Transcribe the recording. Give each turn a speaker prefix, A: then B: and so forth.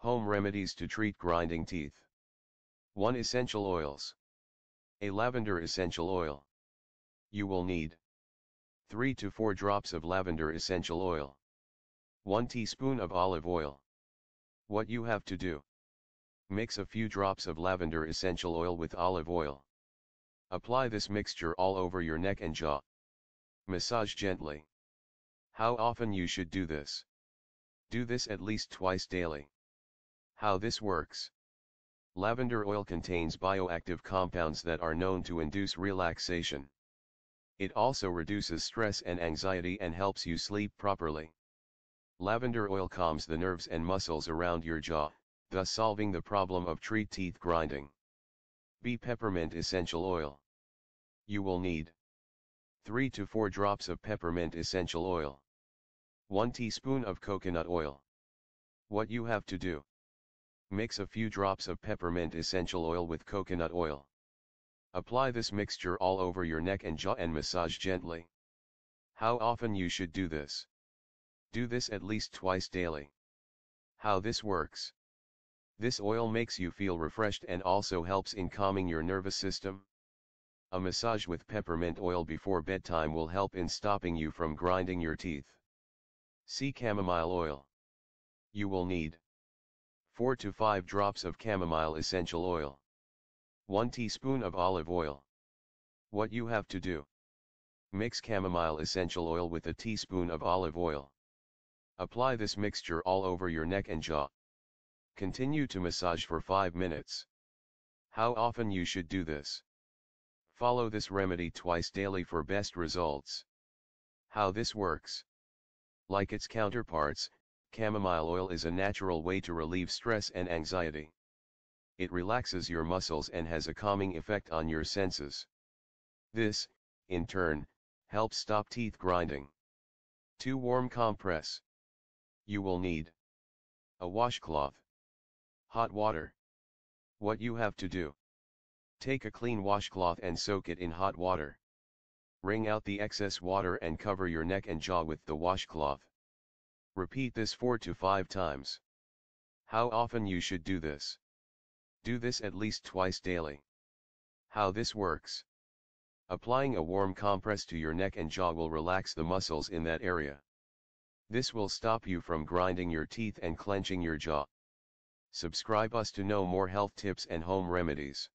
A: Home remedies to treat grinding teeth. 1. Essential oils. A lavender essential oil. You will need 3 to 4 drops of lavender essential oil. 1 teaspoon of olive oil. What you have to do: mix a few drops of lavender essential oil with olive oil. Apply this mixture all over your neck and jaw. Massage gently. How often you should do this? Do this at least twice daily. How this works: lavender oil contains bioactive compounds that are known to induce relaxation. It also reduces stress and anxiety and helps you sleep properly. Lavender oil calms the nerves and muscles around your jaw, thus solving the problem of teeth grinding. B. Peppermint essential oil. You will need 3 to 4 drops of peppermint essential oil. 1 teaspoon of coconut oil. What you have to do: mix a few drops of peppermint essential oil with coconut oil. Apply this mixture all over your neck and jaw and massage gently. How often you should do this? Do this at least twice daily. How this works: this oil makes you feel refreshed and also helps in calming your nervous system. A massage with peppermint oil before bedtime will help in stopping you from grinding your teeth. C. Chamomile oil. You will need 4 to 5 drops of chamomile essential oil. 1 teaspoon of olive oil. What you have to do: mix chamomile essential oil with a teaspoon of olive oil. Apply this mixture all over your neck and jaw. Continue to massage for 5 minutes. How often you should do this? Follow this remedy twice daily for best results. How this works: like its counterparts, chamomile oil is a natural way to relieve stress and anxiety. It relaxes your muscles and has a calming effect on your senses. This, in turn, helps stop teeth grinding. 2. Warm compress. You will need a washcloth, hot water. What you have to do: take a clean washcloth and soak it in hot water. Wring out the excess water and cover your neck and jaw with the washcloth. Repeat this 4 to 5 times. How often you should do this? Do this at least twice daily. How this works: applying a warm compress to your neck and jaw will relax the muscles in that area. This will stop you from grinding your teeth and clenching your jaw. Subscribe us to know more health tips and home remedies.